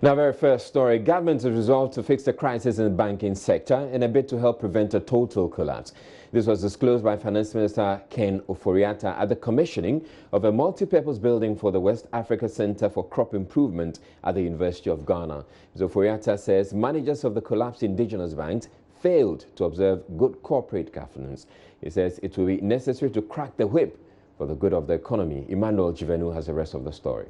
Now, very first story, government has resolved to fix the crisis in the banking sector in a bid to help prevent a total collapse. This was disclosed by Finance Minister Ken Ofori-Atta at the commissioning of a multi-purpose building for the West Africa Center for Crop Improvement at the University of Ghana. Mr. Ofori-Atta says managers of the collapsed indigenous banks failed to observe good corporate governance. He says it will be necessary to crack the whip for the good of the economy. Emmanuel Jivenu has the rest of the story.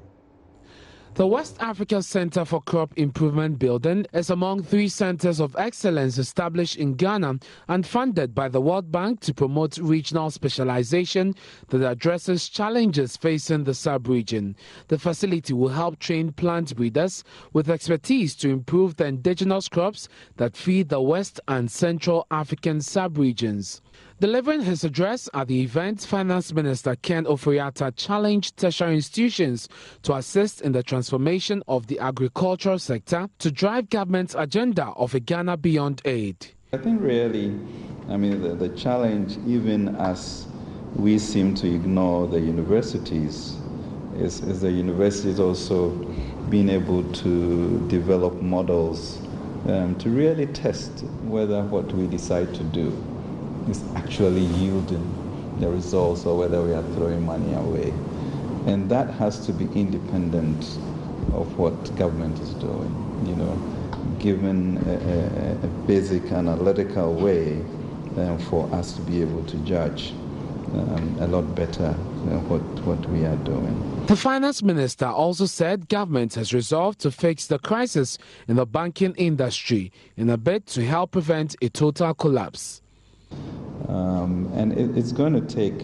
The West Africa Center for Crop Improvement building is among 3 centers of excellence established in Ghana and funded by the World Bank to promote regional specialization that addresses challenges facing the sub-region. The facility will help train plant breeders with expertise to improve the indigenous crops that feed the West and Central African sub-regions. Delivering his address at the event, Finance Minister Ken Ofori-Atta challenged tertiary institutions to assist in the transformation of the agricultural sector to drive government's agenda of a Ghana beyond aid. I think really, the challenge, even as we seem to ignore the universities, is the universities also being able to develop models to really test whether what we decide to do is actually yielding the results or whether we are throwing money away. And that has to be independent of what government is doing, given a basic analytical way for us to be able to judge a lot better what we are doing. The Finance Minister also said government has resolved to fix the crisis in the banking industry in a bid to help prevent a total collapse. And it's going to take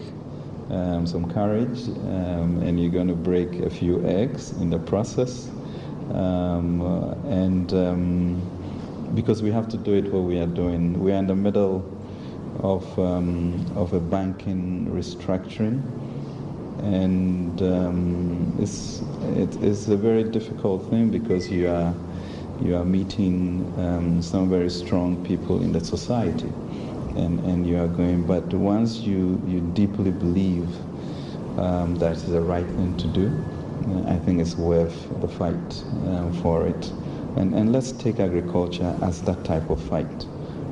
some courage, and you're going to break a few eggs in the process, because we have to do it what we are doing. We are in the middle of a banking restructuring, and it's a very difficult thing because you are meeting some very strong people in the society. And you are going, but once you deeply believe that is the right thing to do, I think it's worth the fight for it. And let's take agriculture as that type of fight,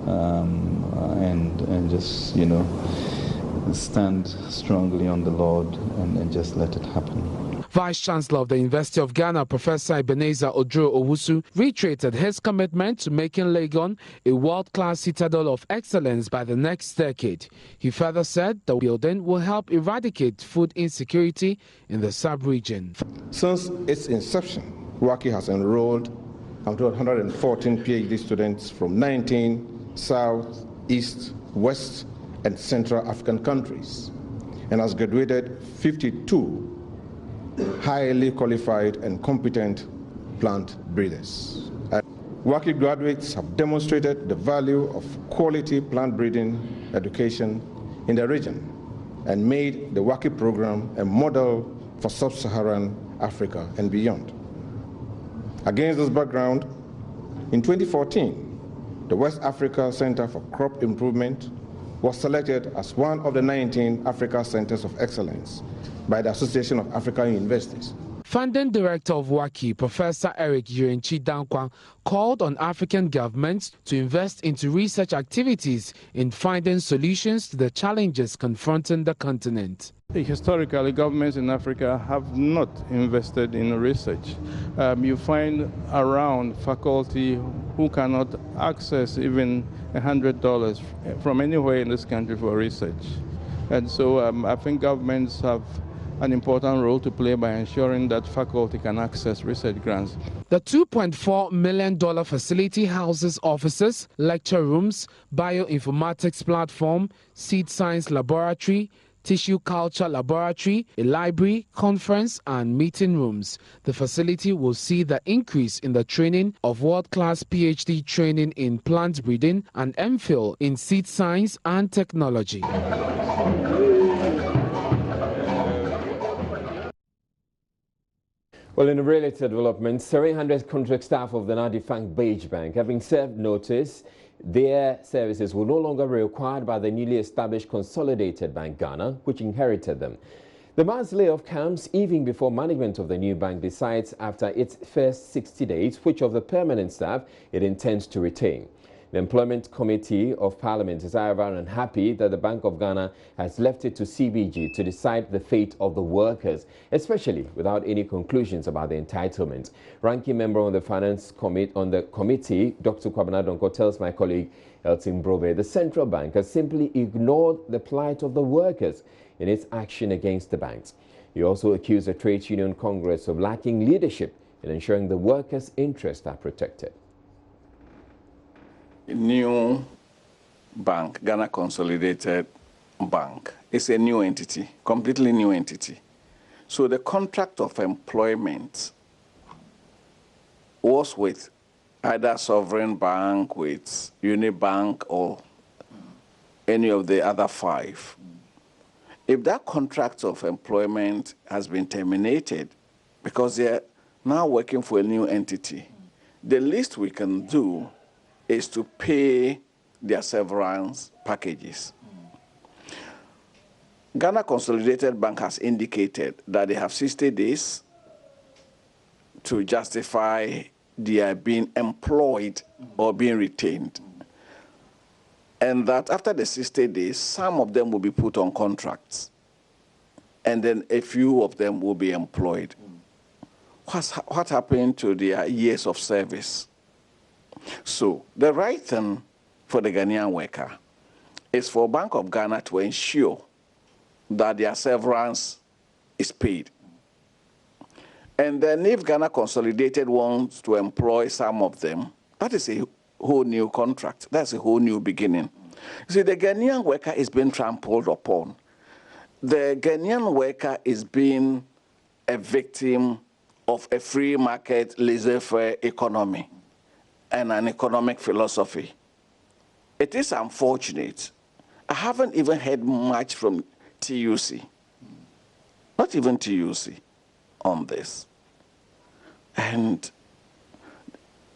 and just stand strongly on the Lord and just let it happen. Vice-Chancellor of the University of Ghana, Professor Ebenezer Oduro Owusu, reiterated his commitment to making Legon a world-class citadel of excellence by the next decade. He further said the building will help eradicate food insecurity in the sub-region. Since its inception, WACI has enrolled 114 PhD students from 19 South, East, West, and Central African countries, and has graduated 52 highly qualified and competent plant breeders. WACI graduates have demonstrated the value of quality plant breeding education in the region and made the WACI program a model for sub-Saharan Africa and beyond. Against this background, in 2014, the West Africa Center for Crop Improvement was selected as one of the 19 Africa Centers of Excellence by the Association of African Universities. Funding Director of WACI, Professor Eric Yurenchi Dankwa, called on African governments to invest into research activities in finding solutions to the challenges confronting the continent. Historically, governments in Africa have not invested in research. You find around faculty who cannot access even $100 from anywhere in this country for research. And so I think governments have an important role to play by ensuring that faculty can access research grants. The $2.4 million facility houses offices, lecture rooms, bioinformatics platform, seed science laboratory, tissue culture laboratory, a library, conference and meeting rooms. The facility will see the increase in the training of world-class PhD training in plant breeding and MPhil in seed science and technology. Well, in a related development, 700 contract staff of the now defunct Beige Bank have been served notice their services will no longer be required by the newly established Consolidated Bank Ghana, which inherited them. The mass layoff comes even before management of the new bank decides after its first 60 days which of the permanent staff it intends to retain. The Employment Committee of Parliament is however unhappy that the Bank of Ghana has left it to CBG to decide the fate of the workers, especially without any conclusions about the entitlement. Ranking member on the committee, Dr. Kwabena Donko, tells my colleague Elton Brobe the central bank has simply ignored the plight of the workers in its action against the banks. He also accused the Trades Union Congress of lacking leadership in ensuring the workers' interests are protected. New bank, Ghana Consolidated Bank, is a new entity, completely new entity. So the contract of employment was with either Sovereign Bank, with Unibank, or any of the other five. If that contract of employment has been terminated because they're now working for a new entity, the least we can do is to pay their severance packages. Ghana Consolidated Bank has indicated that they have 60 days to justify their being employed or being retained. And that after the 60 days, some of them will be put on contracts, and then a few of them will be employed. What happened to their years of service? So the right thing for the Ghanaian worker is for Bank of Ghana to ensure that their severance is paid. And then if Ghana Consolidated wants to employ some of them, that is a whole new contract. That's a whole new beginning. You see, the Ghanaian worker is being trampled upon. The Ghanaian worker is being a victim of a free market, laissez-faire economy and an economic philosophy. It is unfortunate. I haven't even heard much from TUC, not even TUC, on this. And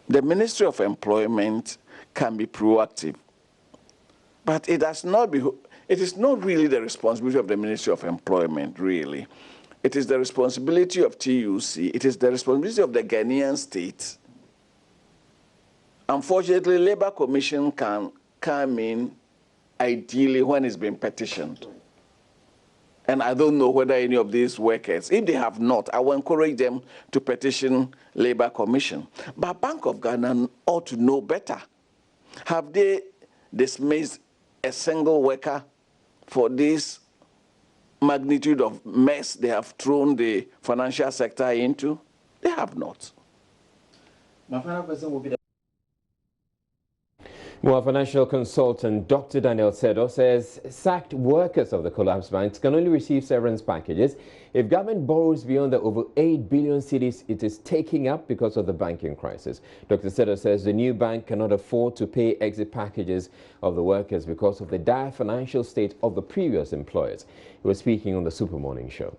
the Ministry of Employment can be proactive, but it is not really the responsibility of the Ministry of Employment, really. It is the responsibility of TUC. It is the responsibility of the Ghanaian state. Unfortunately, Labour Commission can come in ideally when it's been petitioned. And I don't know whether any of these workers, if they have not, I will encourage them to petition Labour Commission. But Bank of Ghana ought to know better. Have they dismissed a single worker for this magnitude of mess they have thrown the financial sector into? They have not. My final question will be Well, financial consultant Dr. Daniel Sedo says sacked workers of the collapsed banks can only receive severance packages if government borrows beyond the over 8 billion cedis it is taking up because of the banking crisis. Dr. Sedo says the new bank cannot afford to pay exit packages of the workers because of the dire financial state of the previous employers. He was speaking on the Super Morning Show.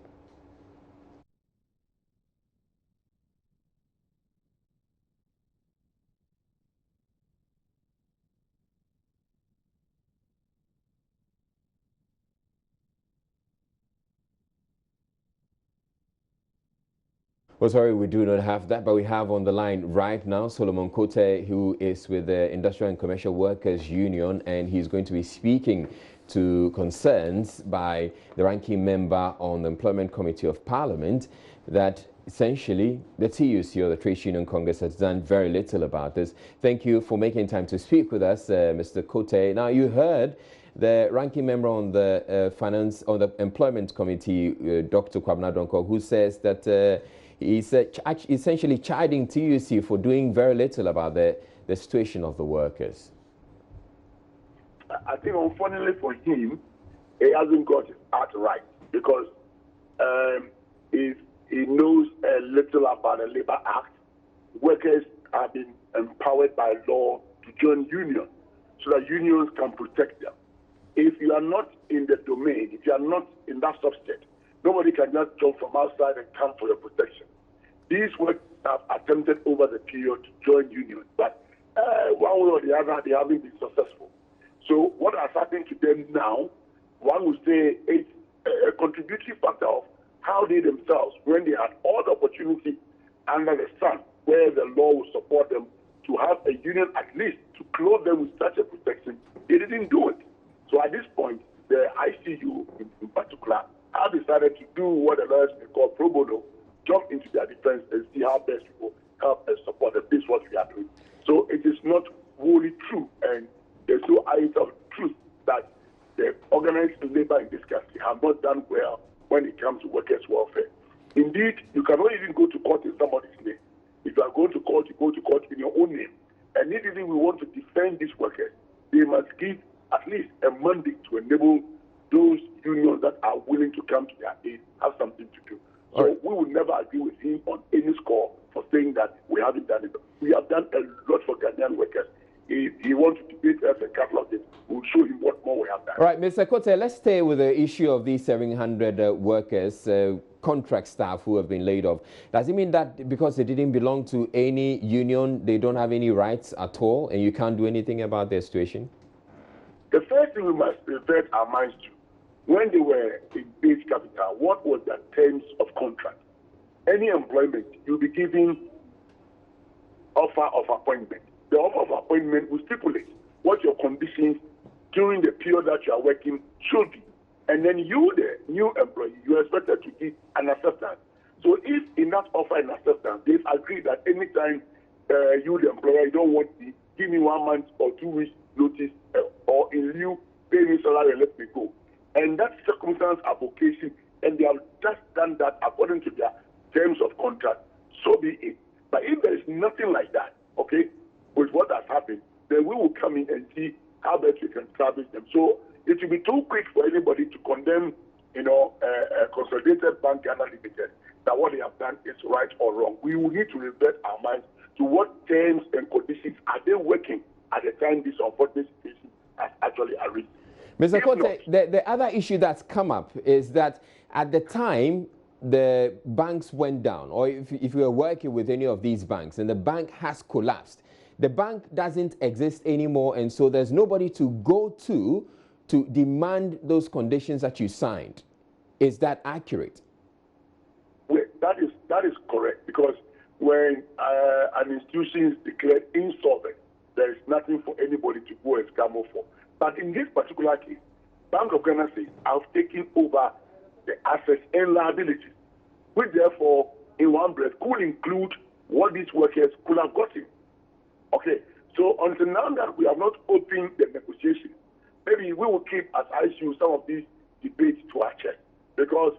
Well, sorry, we do not have that, but we have on the line right now Solomon Kote, who is with the Industrial and Commercial Workers Union, and he's going to be speaking to concerns by the ranking member on the Employment Committee of Parliament that essentially the TUC, or the Trades Union Congress, has done very little about this. Thank you for making time to speak with us, Mr. Kote. Now, you heard the ranking member on the Employment Committee, Dr. Kwabena Donko, who says that he's essentially chiding TUC for doing very little about the situation of the workers. I think, unfortunately for him, he hasn't got it right because if he knows a little about the Labour Act, workers have been empowered by law to join unions so that unions can protect them. If you are not in the domain, if you are not in that substate, nobody can just jump from outside and come for your protection. These workers have attempted over the period to join unions, but one way or the other, they haven't been successful. So what has happened to them now, one would say it's a contributory factor of how they themselves, when they had all the opportunity under the sun, where the law would support them to have a union at least to clothe them with such a protection, they didn't do it. So at this point, the ICU in particular have decided to do what the lawyers may call pro bono, jump into their defense and see how best people help and support them. This is what we are doing. So it is not wholly true, and there's no iota of truth that the organized labor in this country have not done well when it comes to workers' welfare. Indeed, you cannot even go to court in somebody's name. If you are going to court, you go to court in your own name. And if we want to defend these workers, they must give at least a mandate to enable those unions that are willing to come to their aid have something to do. So we would never agree with him on any score for saying that we haven't done it. We have done a lot for Ghanaian workers. If he wants to debate us and catalog it, we'll show him what more we have done. All right, Mr. Kote, let's stay with the issue of these 700 workers, contract staff who have been laid off. Does it mean that because they didn't belong to any union, they don't have any rights at all, and you can't do anything about their situation? The first thing we must revert our minds to, when they were in base capital, what was the terms of contract? Any employment, you'll be given offer of appointment. The offer of appointment will stipulate what your conditions during the period that you are working should be. And then you, the new employee, you are expected to give an acceptance. So if in that offer and acceptance, they've agreed that anytime you, the employer, you don't want me, give me 1 month or 2 weeks notice, or in lieu, pay me salary and let me go. And that circumstance application, and they have just done that according to their terms of contract, so be it. But if there is nothing like that, okay, with what has happened, then we will come in and see how best we can establish them. So it will be too quick for anybody to condemn, Consolidated Bank Ghana Limited, that what they have done is right or wrong. We will need to revert our minds to what terms and conditions are they working at the time this unfortunate situation has actually arisen. Mr. Kote, the other issue that's come up is that at the time the banks went down, or if you were working with any of these banks and the bank has collapsed, the bank doesn't exist anymore, and so there's nobody to go to demand those conditions that you signed. Is that accurate? Well, that is correct, because when an institution is declared insolvent, there is nothing for anybody to go and scramble for. But in this particular case, Bank of Ghana says, I've taken over the assets and liabilities, which therefore, in one breath, could include what these workers could have gotten. Okay, so until now that we have not opened the negotiation, maybe we will keep, as ICU, some of these debates to our chest. Because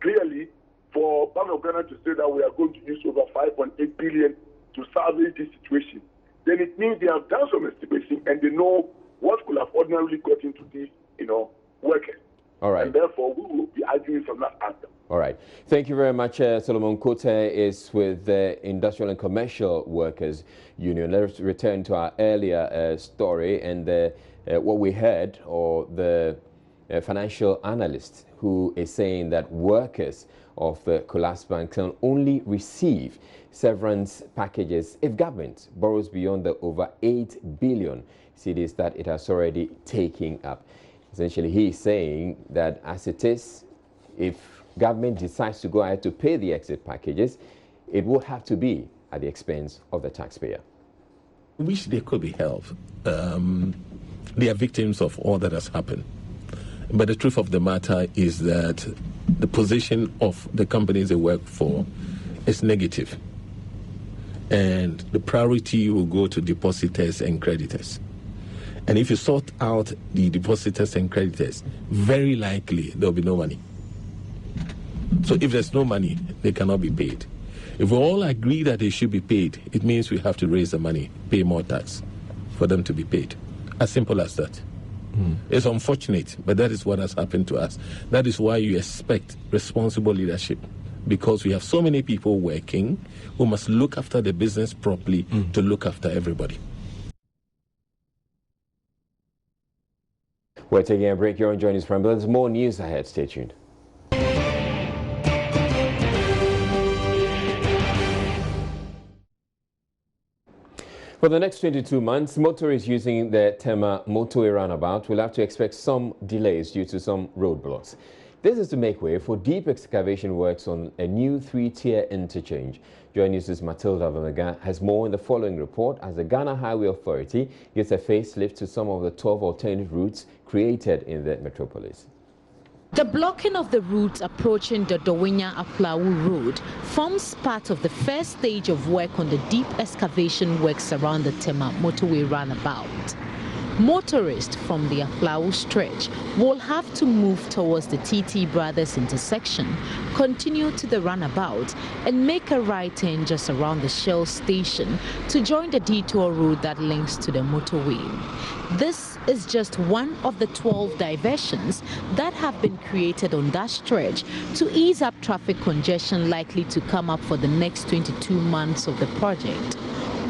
clearly, for Bank of Ghana to say that we are going to use over 5.8 billion to salvage this situation, then it means they have done some estimation and they know what could have ordinarily got into these, workers. All right. And therefore, we will be arguing from that angle. All right. Thank you very much. Solomon Kote is with the Industrial and Commercial Workers Union. Let's return to our earlier story and what we heard, or the financial analyst who is saying that workers of the collapsed bank can only receive severance packages if government borrows beyond the over 8 billion cedis that it has already taken up. Essentially, he is saying that as it is, if government decides to go ahead to pay the exit packages, it will have to be at the expense of the taxpayer. Wish they could be helped. They are victims of all that has happened. But the truth of the matter is that the position of the companies they work for is negative. And the priority will go to depositors and creditors. And if you sort out the depositors and creditors, very likely there will be no money. So if there's no money, they cannot be paid. If we all agree that they should be paid, it means we have to raise the money, pay more tax for them to be paid. As simple as that. It's unfortunate, but that is what has happened to us. That is why you expect responsible leadership, because we have so many people working who must look after the business properly to look after everybody. We're taking a break. You're on Join Us Prime, but there's more news ahead. Stay tuned. For the next 22 months, motorists using the Tema motorway roundabout will have to expect some delays due to some roadblocks. This is to make way for deep excavation works on a new 3-tier interchange. Joy News' Matilda Vamaga has more in the following report as the Ghana Highway Authority gives a facelift to some of the 12 alternative routes created in the metropolis. The blocking of the route approaching the Dowinya-Aflawu Road forms part of the first stage of work on the deep excavation works around the Tema motorway roundabout. Motorists from the Aflawu stretch will have to move towards the TT Brothers intersection, continue to the roundabout, and make a right turn just around the Shell station to join the detour road that links to the motorway. This is just one of the 12 diversions that have been created on that stretch to ease up traffic congestion likely to come up for the next 22 months of the project.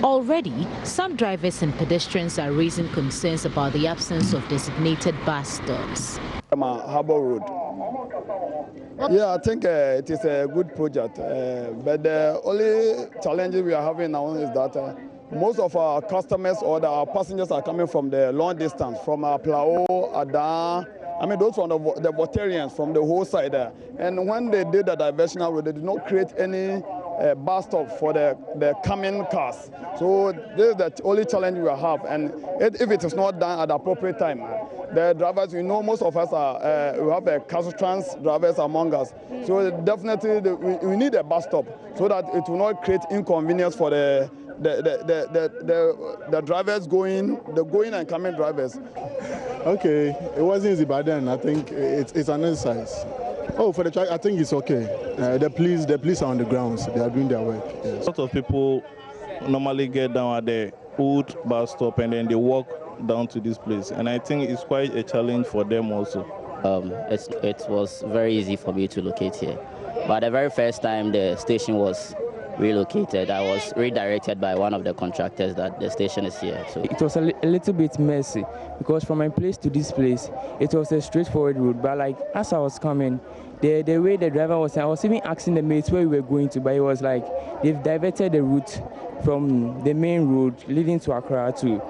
Already, some drivers and pedestrians are raising concerns about the absence of designated bus stops. Harbour Road. Yeah, I think it is a good project, but the only challenge we are having now is that most of our customers or our passengers are coming from the long distance, from Plao, Adan. I mean, those are the Voltarians from the whole side there. And when they did the diversional road, they did not create any bus stop for the coming cars. So this is the only challenge we have. And if it is not done at the appropriate time, the drivers, we know most of us are, we have a Cathedral drivers among us. So definitely we need a bus stop so that it will not create inconvenience for the drivers going and coming drivers. Okay, it wasn't easy, but then I think it's an exercise. Oh, for the track, I think it's okay. The police are on the grounds. They are doing their work. Yes. A lot of people normally get down at the old bus stop and then they walk down to this place. And I think it's quite a challenge for them also. It was very easy for me to locate here. But the very first time the station was relocated, I was redirected by one of the contractors that the station is here. So it was a little bit messy because from my place to this place, it was a straightforward route. But like as I was coming, the way the driver was saying, I was even asking the mates where we were going to, but it was like they've diverted the route from the main road leading to Accra to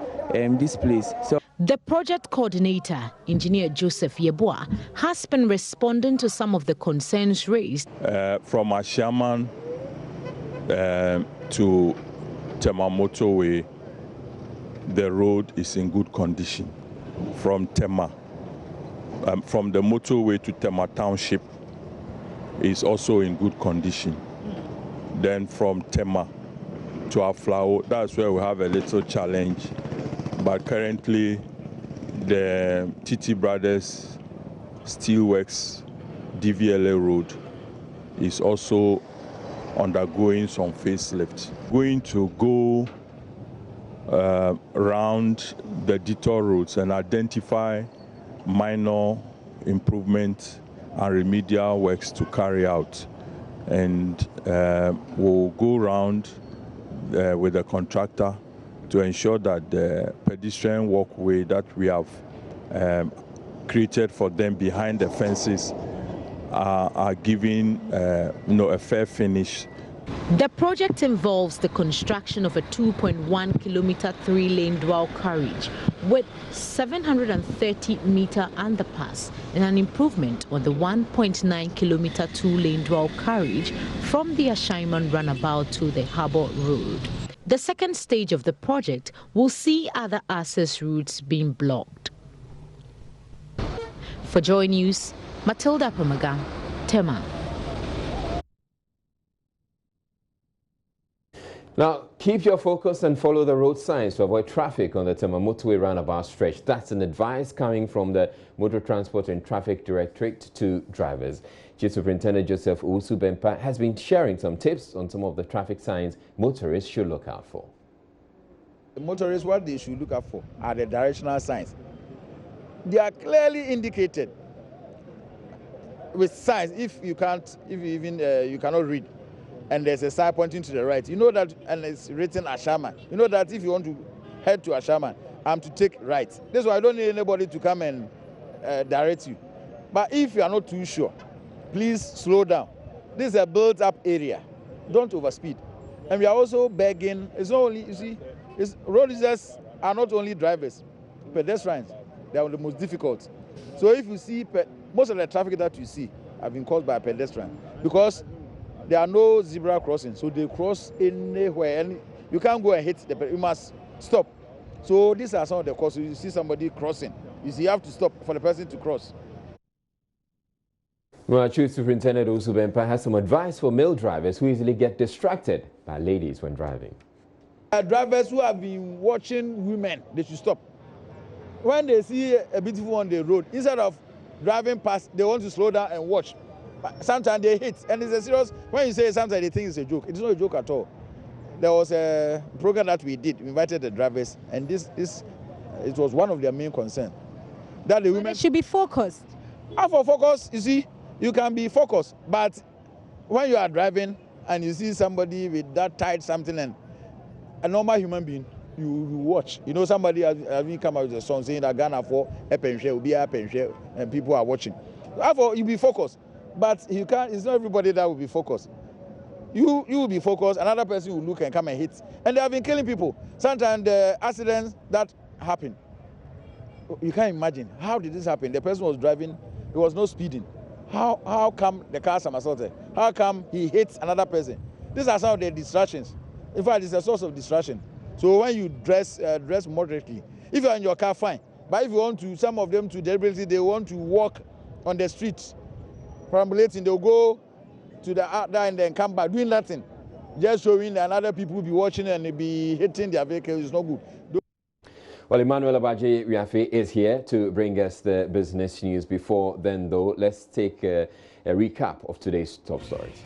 this place. So the project coordinator, Engineer Joseph Yeboah, has been responding to some of the concerns raised. From Ashaman to Tema motorway, the road is in good condition. From Tema, from the motorway to Tema Township is also in good condition. Then from Tema to Aflawo, that's where we have a little challenge. But currently, the TT Brothers Steelworks DVLA road is also undergoing some facelift. Going to go around the detour roads and identify minor improvements and remedial works to carry out. And we'll go around with the contractor to ensure that the pedestrian walkway that we have created for them behind the fences are given a fair finish. The project involves the construction of a 2.1-kilometer 3-lane dual carriage with 730-meter underpass and an improvement on the 1.9-kilometer 2-lane dual carriage from the Ashaiman roundabout to the Harbour Road. The second stage of the project will see other access routes being blocked. For Joy News, Matilda Vamaga, Tema. Now, keep your focus and follow the road signs to avoid traffic on the Tema motorway roundabout stretch. That's an advice coming from the Motor Transport and Traffic Directorate to drivers. Chief Superintendent Joseph Usu-Bempa has been sharing some tips on some of the traffic signs motorists should look out for. The motorists, what they should look out for are the directional signs. They are clearly indicated with signs. If you cannot read, and there's a sign pointing to the right, you know that, and it's written Ashaman. You know that if you want to head to Ashaman, I'm to take right. That's why I don't need anybody to come and direct you. But if you are not too sure, please slow down. This is a built-up area. Don't overspeed. And we are also begging. It's not only, you see, road users are not only drivers, pedestrians. They are the most difficult. So if you see most of the traffic that you see have been caused by pedestrians because there are no zebra crossings, so they cross anywhere, and you can't go and hit the person. You must stop. So these are some of the causes. You see somebody crossing, you have to stop for the person to cross. Well, Chief Superintendent Osubempa has some advice for male drivers who easily get distracted by ladies when driving. Drivers who have been watching women, they should stop. When they see a beautiful on the road, instead of driving past, they want to slow down and watch. Sometimes they hit, and it's a serious. When you say sometimes they think it's a joke, it's not a joke at all. There was a program that we did. We invited the drivers, and it was one of their main concerns that the women should be focused. For focus, you see, you can be focused, but when you are driving and you see somebody with that tight something, and a normal human being, you watch. You know, somebody has come out with a song saying that Ghana for a pension will be a pension, and people are watching. Therefore, you be focused, but you can't. It's not everybody that will be focused. You will be focused. Another person will look and come and hit, and they have been killing people. Sometimes the accidents that happen, you can't imagine. How did this happen? The person was driving. There was no speeding. How come the car somersaulted? How come he hits another person? These are some of the distractions. In fact, it's a source of distraction. So when you dress moderately, if you're in your car, fine. But if you want to, some of them to deliberately, they want to walk on the streets, perambulating, they'll go to the out there and then come back, doing nothing. Just showing that other people will be watching and they'll be hitting their vehicles. It's not good. Well, Emmanuel Abaji Riafe is here to bring us the business news. Before then, though, let's take a recap of today's top stories.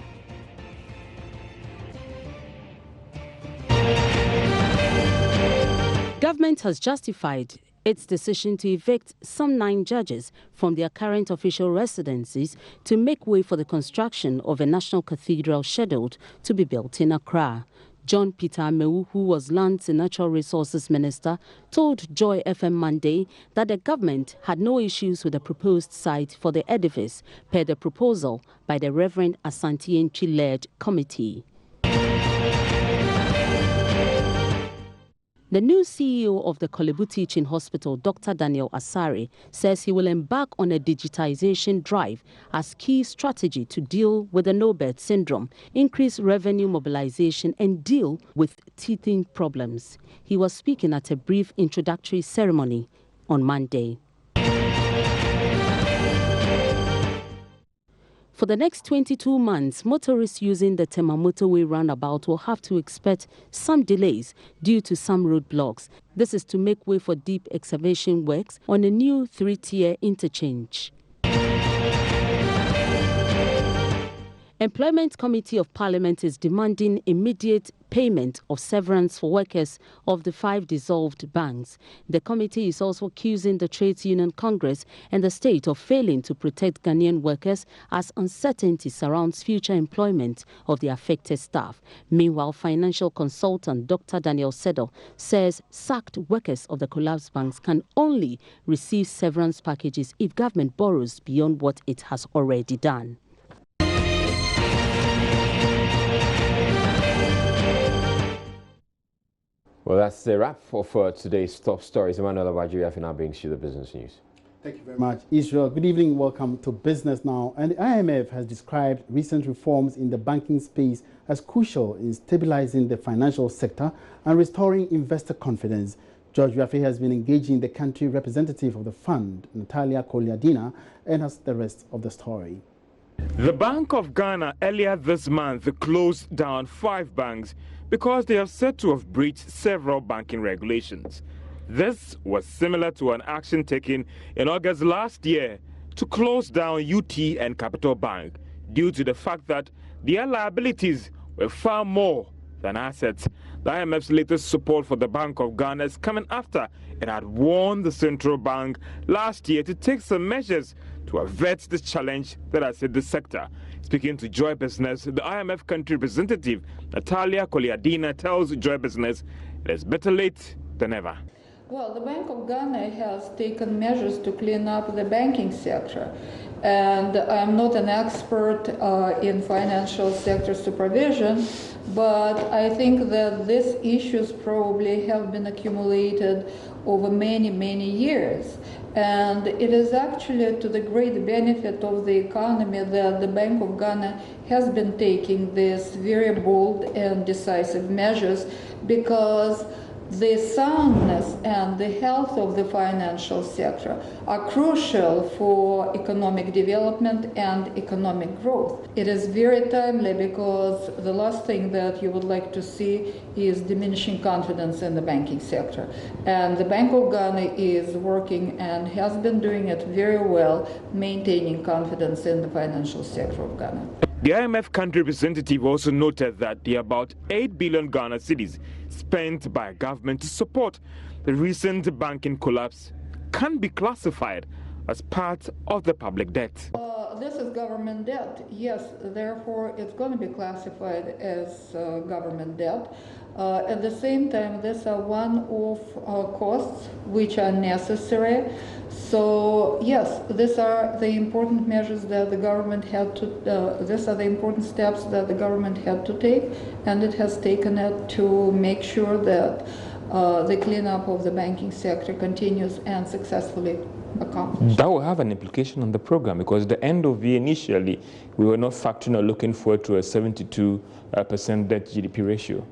Government has justified its decision to evict some 9 judges from their current official residencies to make way for the construction of a national cathedral scheduled to be built in Accra. John Peter Amewu, who was Lands and Natural Resources Minister, told Joy FM Monday that the government had no issues with the proposed site for the edifice, per the proposal by the Reverend Asante Enchi-led committee. The new CEO of the Kolebu Teaching Hospital, Dr. Daniel Asare, says he will embark on a digitization drive as key strategy to deal with the no-birth syndrome, increase revenue mobilization, and deal with teething problems. He was speaking at a brief introductory ceremony on Monday. For the next 22 months, motorists using the Tema motorway roundabout will have to expect some delays due to some roadblocks. This is to make way for deep excavation works on a new 3-tier interchange. Employment Committee of Parliament is demanding immediate payment of severance for workers of the 5 dissolved banks. The committee is also accusing the Trades Union Congress and the state of failing to protect Ghanaian workers as uncertainty surrounds future employment of the affected staff. Meanwhile, financial consultant Dr. Daniel Sedo says sacked workers of the collapsed banks can only receive severance packages if government borrows beyond what it has already done. Well, that's the wrap for today's top stories. Emmanuel Abaji now brings you the business news. Thank you very much, Israel. Good evening. Welcome to Business Now. And the IMF has described recent reforms in the banking space as crucial in stabilizing the financial sector and restoring investor confidence. George Riafe has been engaging the country representative of the fund, Natalia Koliadina, and has the rest of the story. The Bank of Ghana earlier this month closed down 5 banks because they are said to have breached several banking regulations. This was similar to an action taken in August last year to close down UT and Capital Bank due to the fact that their liabilities were far more than assets. The IMF's latest support for the Bank of Ghana is coming after it had warned the central bank last year to take some measures to avert the challenge that has hit the sector. Speaking to Joy Business, the IMF country representative Natalia Koliadina tells Joy Business it is better late than ever. Well, the Bank of Ghana has taken measures to clean up the banking sector. And I'm not an expert in financial sector supervision, but I think that these issues probably have been accumulated over many, many years. And it is actually to the great benefit of the economy that the Bank of Ghana has been taking these very bold and decisive measures, because the soundness and the health of the financial sector are crucial for economic development and economic growth. It is very timely because the last thing that you would like to see is diminishing confidence in the banking sector. And the Bank of Ghana is working and has been doing it very well, maintaining confidence in the financial sector of Ghana. The IMF country representative also noted that the about 8 billion Ghana cedis spent by government to support the recent banking collapse can be classified as part of the public debt. This is government debt, yes, therefore it's going to be classified as government debt. At the same time, these are one-off costs which are necessary. So yes, these are the important measures that the government had to, these are the important steps that the government had to take, and it has taken it to make sure that the cleanup of the banking sector continues and successfully accomplished. That will have an implication on the program, because at the end of the year, initially, we were not factoring or looking forward to a 72% debt GDP ratio.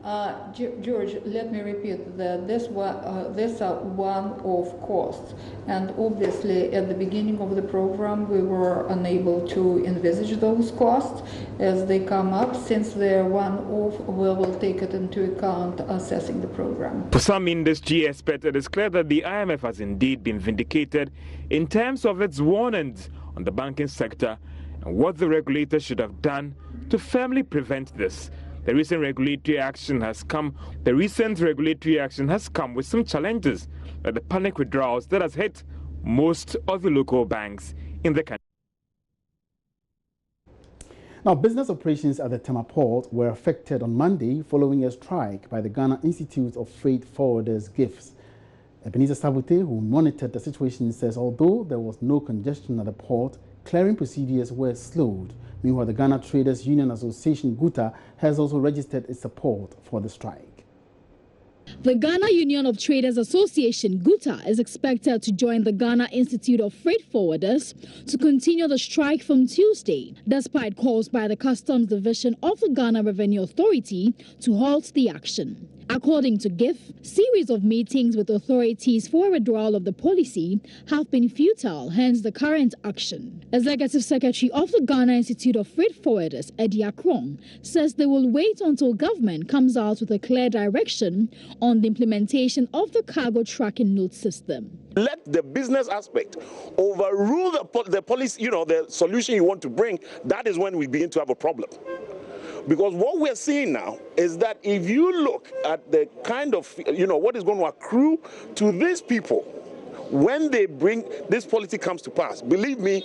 George, let me repeat that these are one-off costs, and obviously at the beginning of the program we were unable to envisage those costs as they come up. Since they're one-off, we will take it into account assessing the program. For some industry experts, it is clear that the IMF has indeed been vindicated in terms of its warnings on the banking sector and what the regulator should have done to firmly prevent this. The recent regulatory action has come with some challenges, like the panic withdrawals that has hit most of the local banks in the country. Now, business operations at the Tema port were affected on Monday following a strike by the Ghana Institute of Freight Forwarders GIFs. Ebenezer Sabute, who monitored the situation, says although there was no congestion at the port, clearing procedures were slowed. Meanwhile, the Ghana Traders Union Association, GUTA, has also registered its support for the strike. The Ghana Union of Traders Association, GUTA, is expected to join the Ghana Institute of Freight Forwarders to continue the strike from Tuesday, despite calls by the Customs Division of the Ghana Revenue Authority to halt the action. According to GIF, series of meetings with authorities for a withdrawal of the policy have been futile, hence the current action. Executive Secretary of the Ghana Institute of Freight Forwarders, Eddie Akron, says they will wait until government comes out with a clear direction on the implementation of the cargo tracking note system. Let the business aspect overrule the policy, the solution you want to bring. That is when we begin to have a problem. Because what we're seeing now is that if you look at the kind of, what is going to accrue to these people when they bring this policy comes to pass, believe me,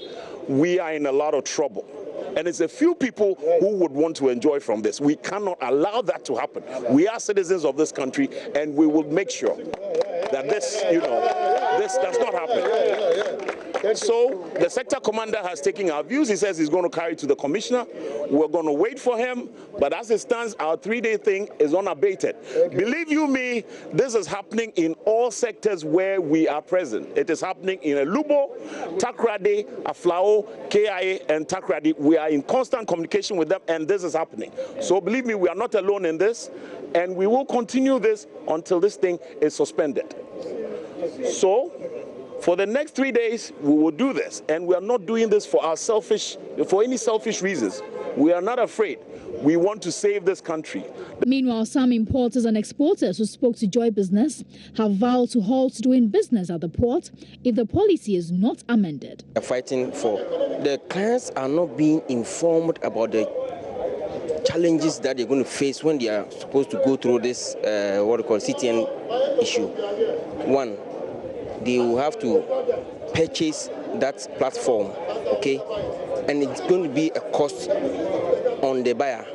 we are in a lot of trouble. And it's a few people who would want to enjoy from this. We cannot allow that to happen. We are citizens of this country, and we will make sure that this does not happen. So the sector commander has taken our views. He says he's going to carry it to the commissioner. We're going to wait for him. But as it stands, our 3-day thing is unabated. Believe you me, this is happening in all sectors where we are present. It is happening in Alubo, Takrady, Aflao, KIA, and Takrady. We are in constant communication with them, and this is happening. So believe me, we are not alone in this, and we will continue this until this thing is suspended. So for the next 3 days, we will do this, and we are not doing this for any selfish reasons. We are not afraid. We want to save this country. Meanwhile, some importers and exporters who spoke to Joy Business have vowed to halt doing business at the port if the policy is not amended. They're fighting for the clients are not being informed about the challenges that they're going to face when they are supposed to go through this CTN issue. One, they will have to purchase that platform, okay? And it's going to be a cost on the buyer.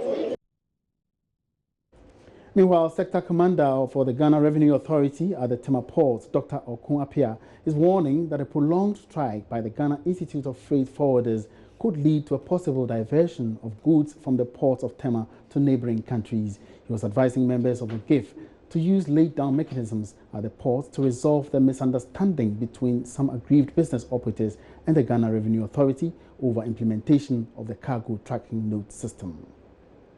Meanwhile, Sector Commander for the Ghana Revenue Authority at the Tema Port, Dr. Okun Apia, is warning that a prolonged strike by the Ghana Institute of Freight Forwarders could lead to a possible diversion of goods from the port of Tema to neighboring countries. He was advising members of the GIF to use laid-down mechanisms at the port to resolve the misunderstanding between some aggrieved business operators and the Ghana Revenue Authority over implementation of the cargo tracking note system.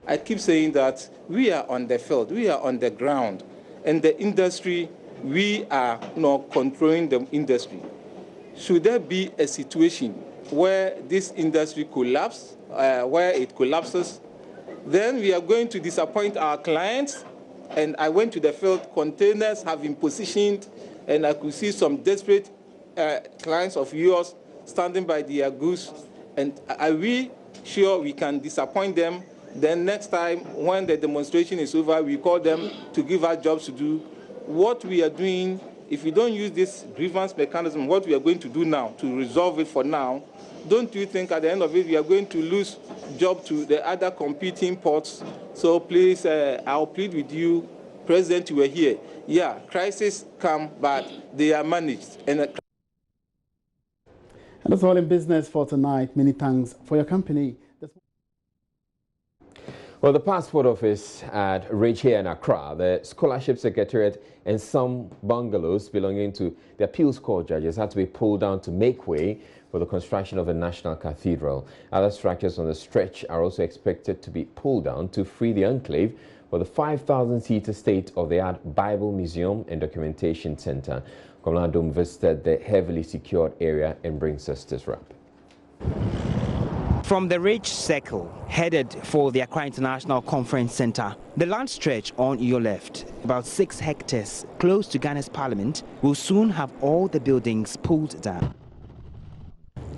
I keep saying that we are on the field, we are on the ground, and the industry, we are not controlling the industry. Should there be a situation where this industry collapses, where it collapses, then we are going to disappoint our clients. And I went to the field, containers have been positioned, and I could see some desperate clients of yours standing by their goods. And are we sure we can disappoint them? Then next time, when the demonstration is over, we call them to give us jobs to do. What we are doing, if we don't use this grievance mechanism, what we are going to do now to resolve it for now, don't you think at the end of it we are going to lose job to the other competing ports? So please, I'll plead with you, President, you were here. Yeah, crises come, but they are managed. And that's all in business for tonight. Many thanks for your company. Well, the Passport Office at Ridge here in Accra, the Scholarship Secretariat, and some bungalows belonging to the Appeals Court judges had to be pulled down to make way for the construction of a national cathedral. Other structures on the stretch are also expected to be pulled down to free the enclave for the 5,000-seater state-of-the-art Bible Museum and Documentation Center. Komla Adom visited the heavily secured area and brings us this wrap. From the Ridge Circle, headed for the Accra International Conference Center, the land stretch on your left, about 6 hectares close to Ghana's Parliament, will soon have all the buildings pulled down.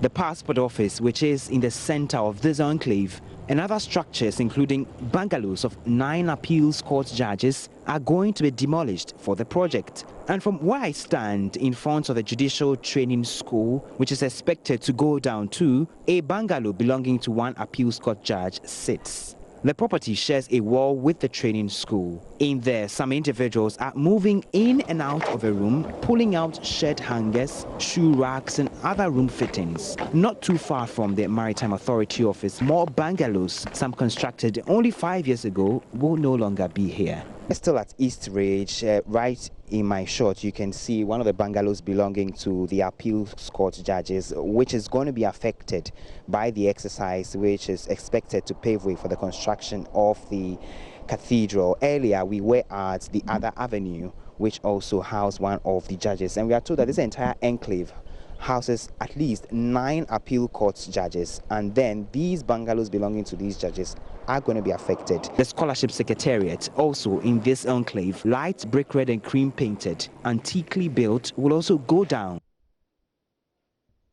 The Passport Office, which is in the center of this enclave, and other structures, including bungalows of 9 appeals court judges, are going to be demolished for the project. And from where I stand in front of the Judicial Training School, which is expected to go down to, a bungalow belonging to one appeals court judge sits. The property shares a wall with the training school. In there, some individuals are moving in and out of a room, pulling out shirt hangers, shoe racks, and other room fittings. Not too far from the Maritime Authority office, more bungalows, some constructed only 5 years ago, will no longer be here. Still at East Ridge, right in my shot, you can see one of the bungalows belonging to the appeals court judges, which is going to be affected by the exercise, which is expected to pave way for the construction of the cathedral. Earlier, we were at the other avenue, which also housed one of the judges, and we are told that this entire enclave houses at least 9 appeal court judges, and then these bungalows belonging to these judges are going to be affected. The Scholarship Secretariat, also in this enclave, light brick red and cream painted, antiquely built, will also go down.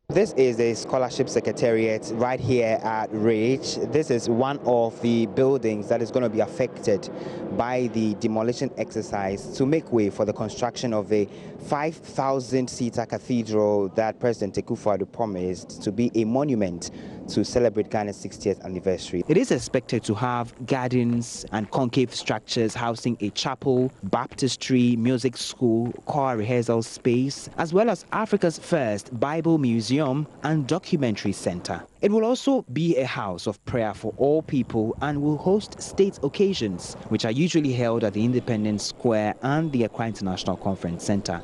This is the Scholarship Secretariat right here at Ridge. This is one of the buildings that is going to be affected by the demolition exercise to make way for the construction of a 5,000-seater cathedral that President Akufo-Addo promised to be a monument to celebrate Ghana's 60th anniversary. It is expected to have gardens and concave structures housing a chapel, baptistry, music school, choir rehearsal space, as well as Africa's first Bible Museum and Documentary Center. It will also be a house of prayer for all people and will host state occasions, which are usually held at the Independence Square and the Accra International Conference Center.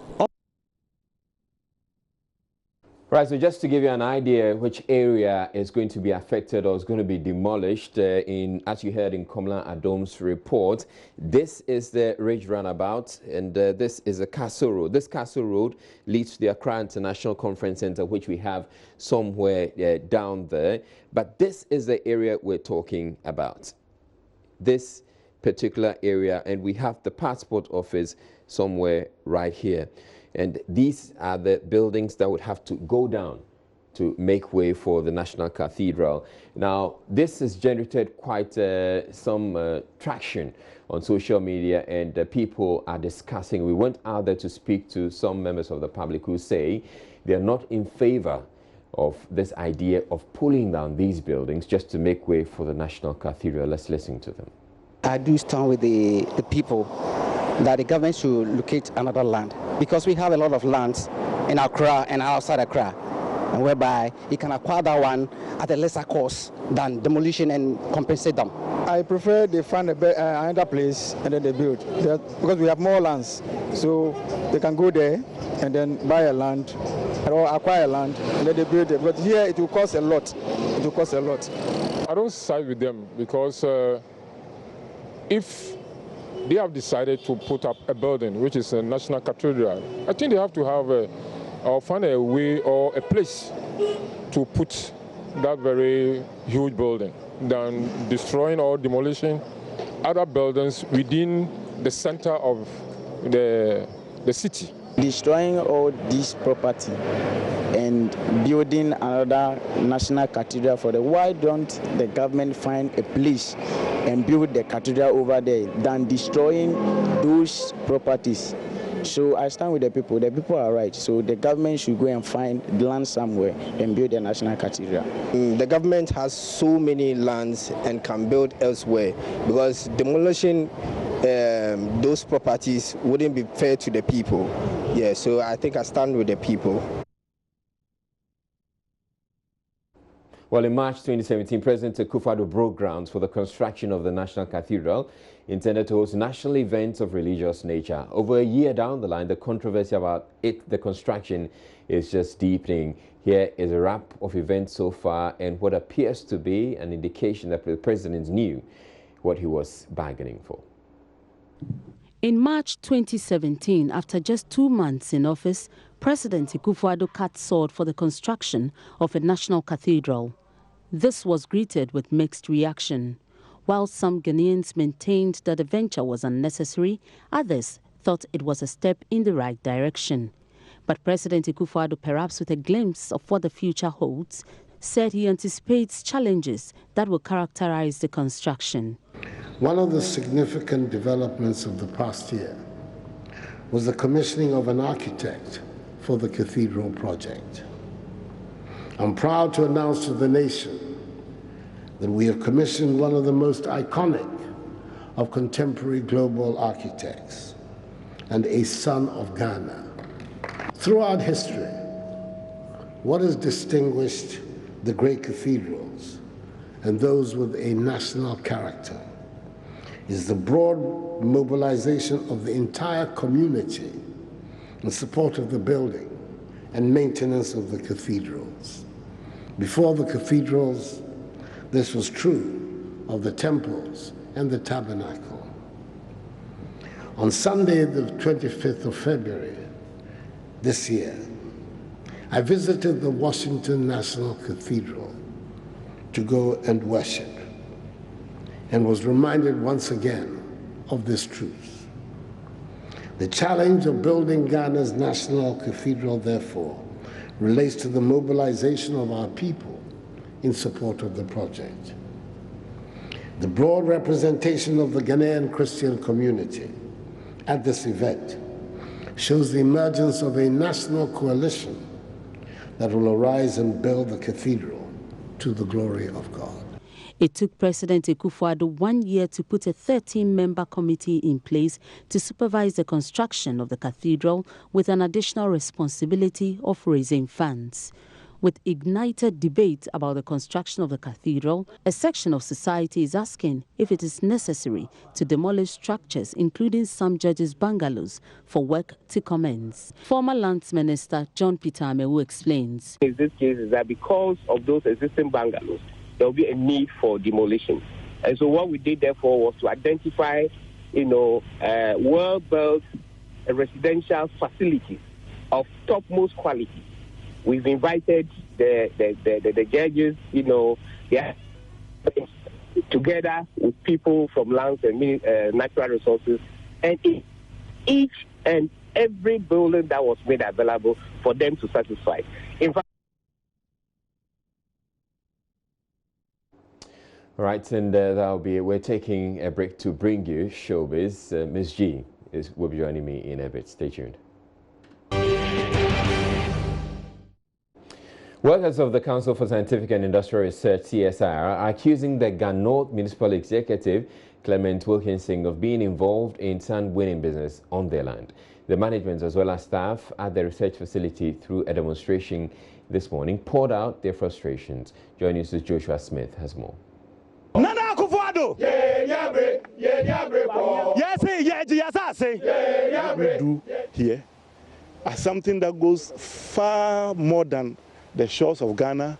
Right, so just to give you an idea which area is going to be affected or is going to be demolished, as you heard in Komla Adom's report, this is the Ridge Roundabout, and this is a Castle Road. This Castle Road leads to the Accra International Conference Center, which we have somewhere down there. But this is the area we're talking about, this particular area, and we have the Passport Office somewhere right here. And these are the buildings that would have to go down to make way for the National Cathedral. Now, this has generated quite some traction on social media, and people are discussing. We went out there to speak to some members of the public who say they're not in favor of this idea of pulling down these buildings just to make way for the National Cathedral. Let's listen to them. I do stand with the people that the government should locate another land, because we have a lot of lands in Accra and outside Accra, and whereby you can acquire that one at a lesser cost than demolition and compensate them. I prefer they find another place and then they build, because we have more lands, so they can go there and then buy a land or acquire land and then they build it. But here it will cost a lot. It will cost a lot. I don't side with them, because if they have decided to put up a building, which is a national cathedral, I think they have to have or find a way or a place to put that very huge building than destroying or demolishing other buildings within the center of the city. Destroying all this property and building another national cathedral for the, why don't the government find a place and build the cathedral over there than destroying those properties? So I stand with the people. The people are right. So the government should go and find land somewhere and build a national cathedral. The government has so many lands and can build elsewhere, because demolishing those properties wouldn't be fair to the people. Yeah, so I think I stand with the people. Well, in March 2017, President Akufo-Addo broke grounds for the construction of the National Cathedral, intended to host national events of religious nature. Over a year down the line, the controversy about the construction, is just deepening. Here is a wrap of events so far and what appears to be an indication that the president knew what he was bargaining for. In March 2017, after just 2 months in office, President Akufo-Addo cut sword for the construction of a national cathedral. This was greeted with mixed reaction. While some Ghanaians maintained that the venture was unnecessary, others thought it was a step in the right direction. But President Akufo-Addo, perhaps with a glimpse of what the future holds, said he anticipates challenges that will characterize the construction. One of the significant developments of the past year was the commissioning of an architect for the Cathedral project. I'm proud to announce to the nation that we have commissioned one of the most iconic of contemporary global architects and a son of Ghana. Throughout history, what has distinguished the great cathedrals and those with a national character is the broad mobilization of the entire community in support of the building and maintenance of the cathedrals. Before the cathedrals, this was true of the temples and the tabernacle. On Sunday, the 25th of February this year, I visited the Washington National Cathedral to go and worship, and was reminded once again of this truth. The challenge of building Ghana's national cathedral, therefore, relates to the mobilization of our people in support of the project. The broad representation of the Ghanaian Christian community at this event shows the emergence of a national coalition that will arise and build the cathedral to the glory of God. It took President Akufo-Addo 1 year to put a 13-member committee in place to supervise the construction of the cathedral, with an additional responsibility of raising funds. With ignited debate about the construction of the cathedral, a section of society is asking if it is necessary to demolish structures, including some judges' bungalows, for work to commence. Former Lands Minister John Peter Amewu explains. In this case is that because of those existing bungalows, there will be a need for demolition. And so what we did, therefore, was to identify, well-built residential facilities of topmost quality. We've invited the judges, together with people from lands and natural resources, and each and every building that was made available for them to satisfy. In fact, all right, and we're taking a break to bring you Showbiz. Ms. G will be joining me in a bit. Stay tuned. Workers of the Council for Scientific and Industrial Research, CSIR, are accusing the Ghana Municipal Executive Clement Wilkinson of being involved in sand winning business on their land. The management as well as staff at the research facility through a demonstration this morning poured out their frustrations. Joining us is Joshua Smith has more. We do here as something that goes far more than the shores of Ghana.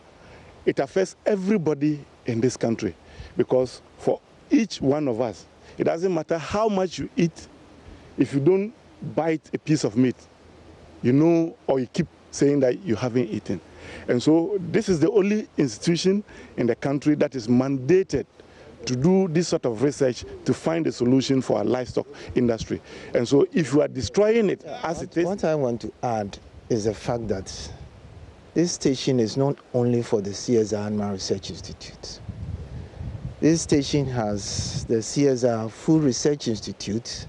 It affects everybody in this country, because for each one of us, it doesn't matter how much you eat. If you don't bite a piece of meat, you know, or you keep saying that you haven't eaten. And so this is the only institution in the country that is mandated to do this sort of research to find a solution for our livestock industry. And so if you are destroying it as it is... What I want to add is the fact that this station is not only for the CSR Animal Research Institute. This station has the CSR Food Research Institute,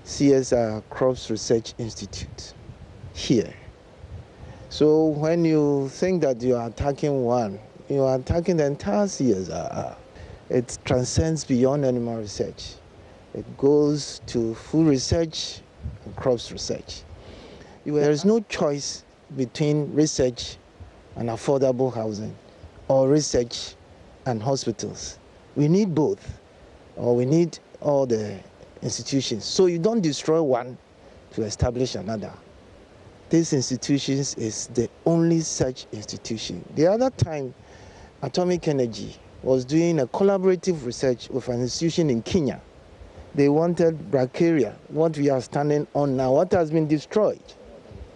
CSR Crops Research Institute here. So when you think that you are attacking one, you are attacking the entire CSR. It transcends beyond animal research. It goes to food research and crops research. There is no choice between research and affordable housing or research and hospitals. We need both, or we need all the institutions. So you don't destroy one to establish another. This institution is the only such institution. The other time, Atomic Energy was doing a collaborative research with an institution in Kenya. They wanted brachiaria, what we are standing on now, what has been destroyed.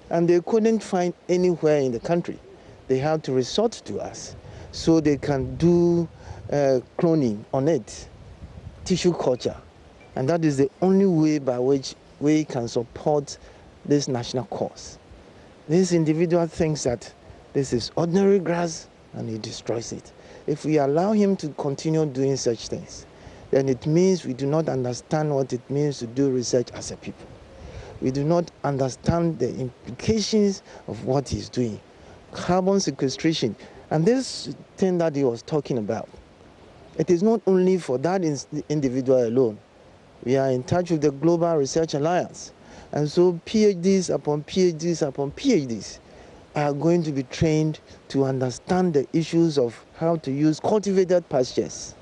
And they couldn't find anywhere in the country. They had to resort to us so they can do cloning on it, tissue culture. And that is the only way by which we can support this national cause. This individual thinks that this is ordinary grass and he destroys it. If we allow him to continue doing such things, then it means we do not understand what it means to do research as a people. We do not understand the implications of what he's doing. Carbon sequestration, and this thing that he was talking about, it is not only for that individual alone. We are in touch with the Global Research Alliance, and so PhDs upon PhDs upon PhDs are going to be trained to understand the issues of how to use cultivated pastures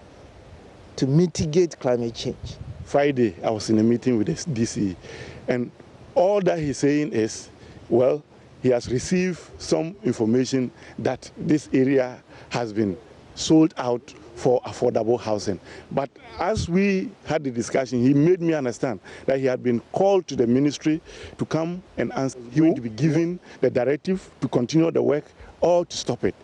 to mitigate climate change. Friday, I was in a meeting with the DC, and all that he's saying is, well, he has received some information that this area has been sold out for affordable housing. But as we had the discussion, he made me understand that he had been called to the ministry to come and answer. He will be given the directive to continue the work or to stop it.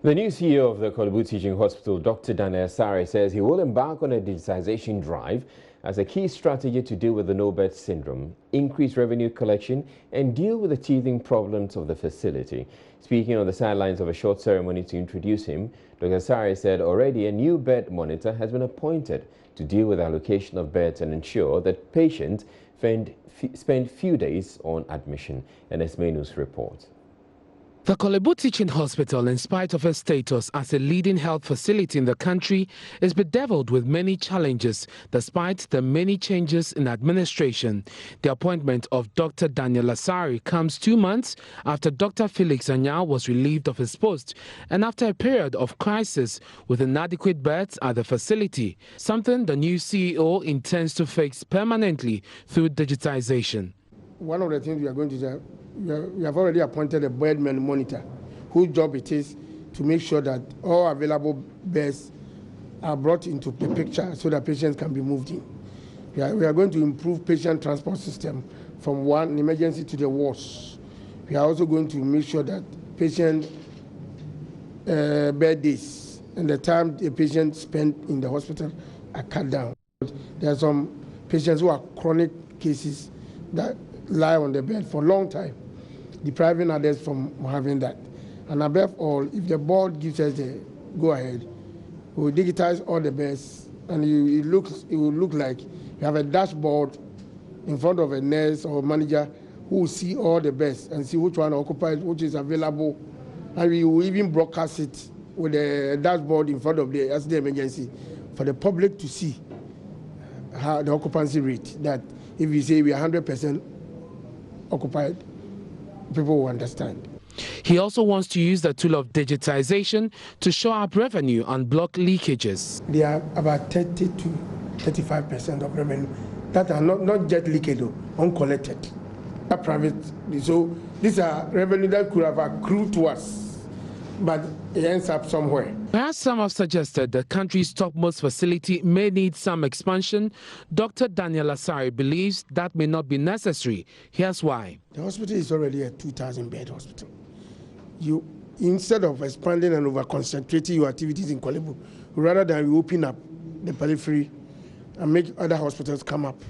The new CEO of the Korle Bu Teaching Hospital, Dr. Daniel Asare, says he will embark on a digitization drive as a key strategy to deal with the no-bed syndrome, increase revenue collection, and deal with the teething problems of the facility. Speaking on the sidelines of a short ceremony to introduce him, Dr. Asare said already a new bed monitor has been appointed to deal with allocation of beds and ensure that patients spend few days on admission. An Esme News report. The Korle Bu Teaching Hospital, in spite of its status as a leading health facility in the country, is bedeviled with many challenges despite the many changes in administration. The appointment of Dr. Daniel Asare comes 2 months after Dr. Felix Anyao was relieved of his post and after a period of crisis with inadequate beds at the facility, something the new CEO intends to fix permanently through digitization. One of the things we are going to do, we have already appointed a bed monitor whose job it is to make sure that all available beds are brought into the picture so that patients can be moved in. We are going to improve patient transport system from one emergency to the wards. We are also going to make sure that patient bed days and the time the patient spent in the hospital are cut down. There are some patients who are chronic cases that lie on the bed for a long time, depriving others from having that. And above all, if the board gives us the go-ahead, we will digitize all the beds, and it will look like you have a dashboard in front of a nurse or manager who will see all the beds and see which one occupied, which is available, and we will even broadcast it with a dashboard in front of the accident emergency for the public to see how the occupancy rate. That if we say we are 100% occupied, people will understand. He also wants to use the tool of digitization to show up revenue and block leakages. There are about 30 to 35% of revenue that are not just leaked, uncollected, are private. So these are revenue that could have accrued to us, but it ends up somewhere. As some have suggested the country's topmost facility may need some expansion, Dr. Daniel Asari believes that may not be necessary. Here's why. The hospital is already a 2,000-bed hospital. You, instead of expanding and over-concentrating your activities in Korle Bu, rather than you open up the periphery and make other hospitals come up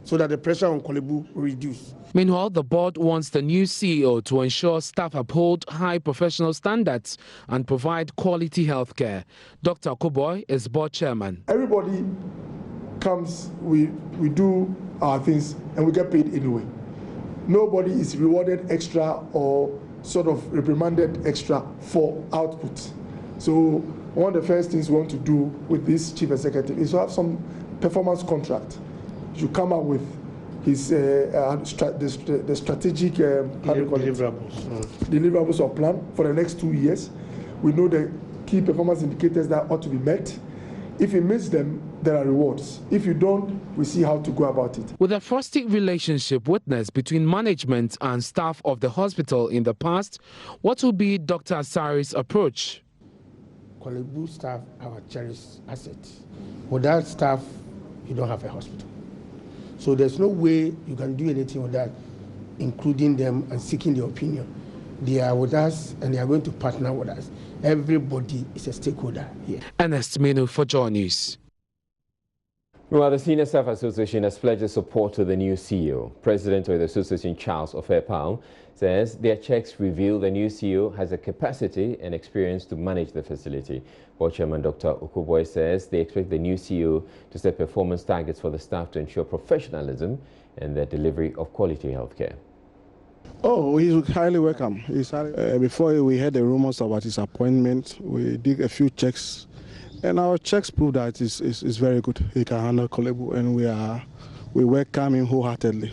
so that the pressure on Korle Bu will reduce. Meanwhile, the board wants the new CEO to ensure staff uphold high professional standards and provide quality health care. Dr. Okoboy is board chairman. Everybody comes, we do our things, and we get paid anyway. Nobody is rewarded extra or sort of reprimanded extra for output. So one of the first things we want to do with this chief executive is to have some performance contract. You come up with his the strategic deliverables or plan for the next 2 years. We know the key performance indicators that ought to be met. If you miss them, there are rewards. If you don't, we see how to go about it. With a frosty relationship witnessed between management and staff of the hospital in the past, what will be Dr. Asari's approach? Korle Bu staff are a cherished asset. Without staff, you don't have a hospital. So there's no way you can do anything without including them and seeking their opinion. They are with us and they are going to partner with us. Everybody is a stakeholder here. Ernest Minu for Joy News. Well, the Senior Staff Association has pledged support to the new CEO. President of the association, Charles Ofepao, says their checks reveal the new CEO has the capacity and experience to manage the facility. Board Chairman Dr. Okoboy says they expect the new CEO to set performance targets for the staff to ensure professionalism and the delivery of quality health care. Oh, he's highly welcome. Before we heard the rumors about his appointment, we did a few checks, and our checks prove that it's very good. He can handle Korle Bu, and we welcome him wholeheartedly.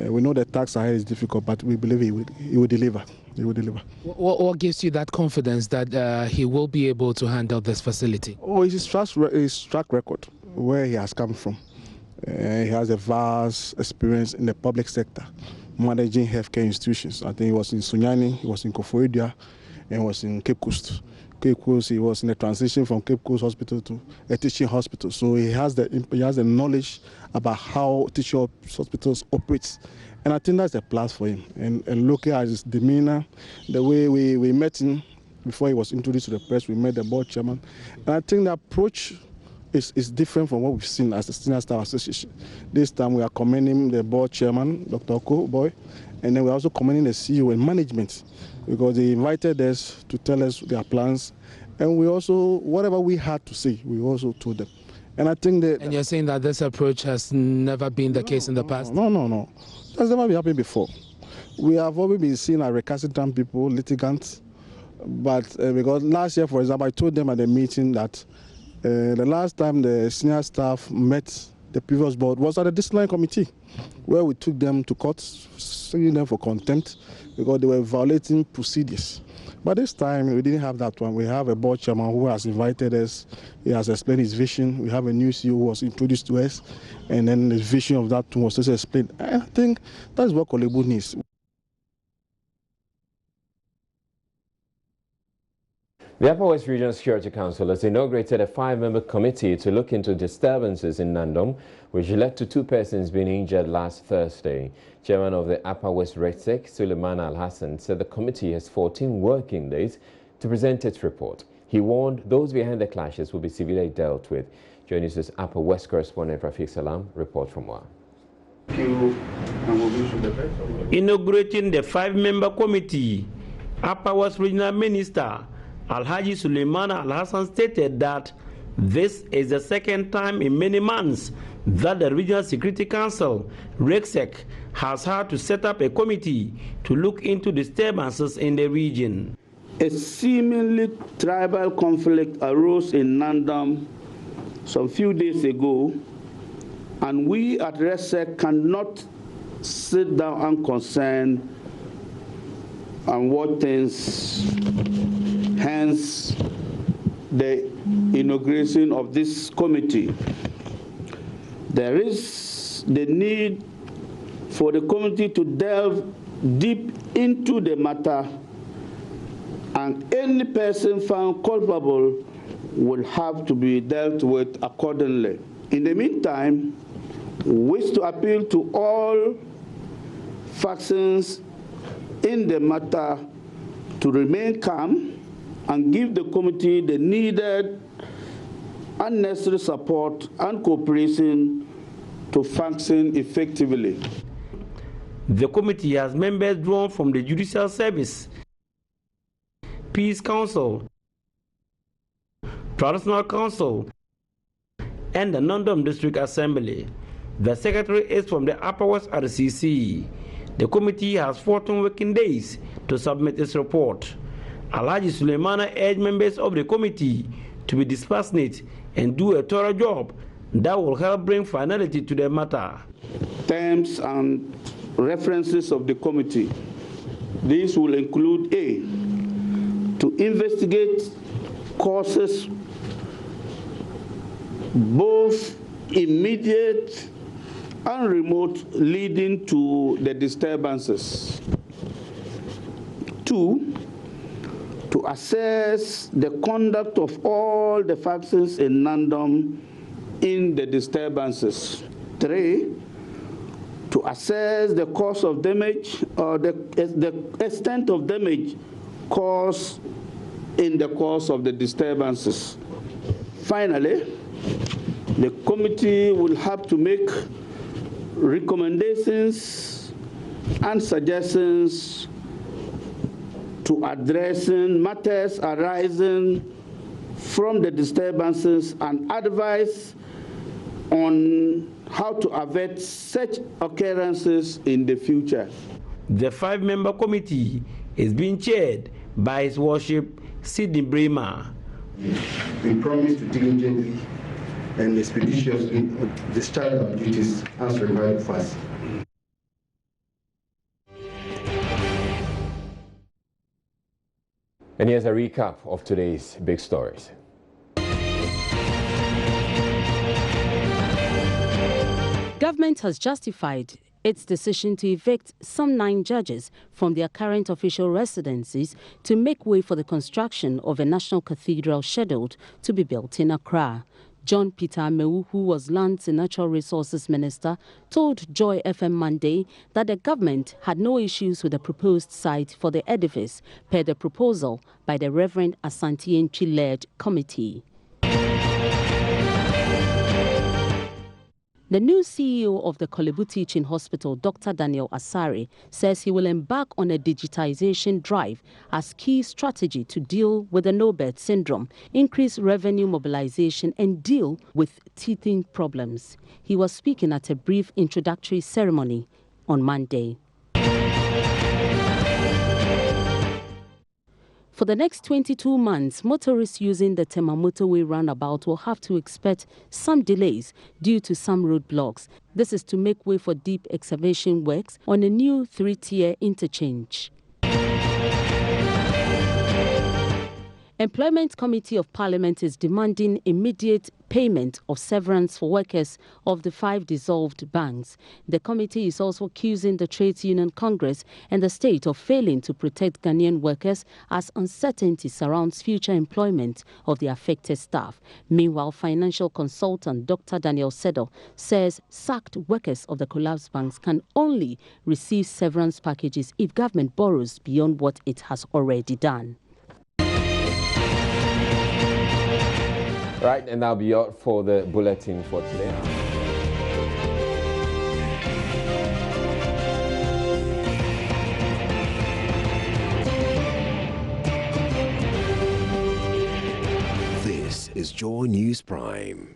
We know the task ahead is difficult, but we believe he will deliver. He will deliver. What gives you that confidence that he will be able to handle this facility? Oh, his track record, where he has come from. He has a vast experience in the public sector, managing healthcare institutions. I think he was in Sunyani, he was in Koforidua, and he was in Cape Coast. Cape Coast, he was in a transition from Cape Coast Hospital to a teaching hospital. So he has the knowledge about how teaching hospitals operate. And I think that's a plus for him. And looking at his demeanor, the way we met him before he was introduced to the press, we met the board chairman. And I think the approach is different from what we've seen as the Senior Staff Association. This time we are commending the board chairman, Dr. Okoboy, and then we're also commending the CEO and management, because they invited us to tell us their plans, and we also, whatever we had to say, we also told them. And I think that... And you're saying that this approach has never been the case in the past? No. That's never been happening before. We have always been seen as recalcitrant people, litigants, but because last year, for example, I told them at the meeting that the last time the senior staff met the previous board was at the disciplinary committee, where we took them to court, suing them for contempt because they were violating procedures. But this time we didn't have that one. We have a board chairman who has invited us. He has explained his vision. We have a new CEO who was introduced to us, and then the vision of that was also explained. And I think that's what Korle Bu needs. The Upper West Regional Security Council has inaugurated a 5-member committee to look into disturbances in Nandom, which led to 2 persons being injured last Thursday. Chairman of the Upper West REDSEC, Suleiman Al-Hassan, said the committee has 14 working days to present its report. He warned those behind the clashes will be severely dealt with. Joy News' Upper West correspondent Rafiq Salam reports from Wa. Inaugurating the 5-member committee, Upper West Regional Minister Alhaji Suleiman Al-Hassan stated that this is the second time in many months that the Regional Security Council, REDSEC, has had to set up a committee to look into disturbances in the region. a seemingly tribal conflict arose in Nandam some few days ago, and we at RESEC cannot sit down unconcerned and watch things, hence the inauguration of this committee. There is the need for the committee to delve deep into the matter, and any person found culpable will have to be dealt with accordingly. In the meantime, we wish to appeal to all factions in the matter to remain calm and give the committee the needed and necessary support and cooperation to function effectively. The committee has members drawn from the Judicial Service, Peace Council, Traditional Council, and the Nandam District Assembly. The secretary is from the Upper West RCC. The committee has 14 working days to submit its report. Alhaji Suleimana urged members of the committee to be dispassionate and do a thorough job that will help bring finality to the matter. Terms and references of the committee. These will include A, to investigate causes both immediate and remote leading to the disturbances. 2, to assess the conduct of all the factions in Nandam in the disturbances. 3, to assess the cause of damage or the extent of damage caused in the course of the disturbances. Finally, the committee will have to make recommendations and suggestions to addressing matters arising from the disturbances and advice on how to avert such occurrences in the future. The 5-member committee is being chaired by His Worship Sidney Bremer. We promise to diligently and expeditiously discharge our duties as required of us. And here's a recap of today's big stories. Government has justified its decision to evict some 9 judges from their current official residencies to make way for the construction of a national cathedral scheduled to be built in Accra. John Peter Amewu, who was Lands and Natural Resources Minister, told Joy FM Monday that the government had no issues with the proposed site for the edifice, per the proposal by the Reverend Asante Nchi-led committee. The new CEO of the Kolebu Teaching Hospital, Dr. Daniel Asare, says he will embark on a digitization drive as key strategy to deal with the no-bed syndrome, increase revenue mobilization, and deal with teething problems. He was speaking at a brief introductory ceremony on Monday. For the next 22 months, motorists using the Tema motorway roundabout will have to expect some delays due to some roadblocks. This is to make way for deep excavation works on a new 3-tier interchange. Employment Committee of Parliament is demanding immediate payment of severance for workers of the 5 dissolved banks. The committee is also accusing the Trades Union Congress and the state of failing to protect Ghanaian workers as uncertainty surrounds future employment of the affected staff. Meanwhile, financial consultant Dr. Daniel Sedo says sacked workers of the collapsed banks can only receive severance packages if government borrows beyond what it has already done. Right, and that'll be all for the bulletin for today. This is Joy News Prime.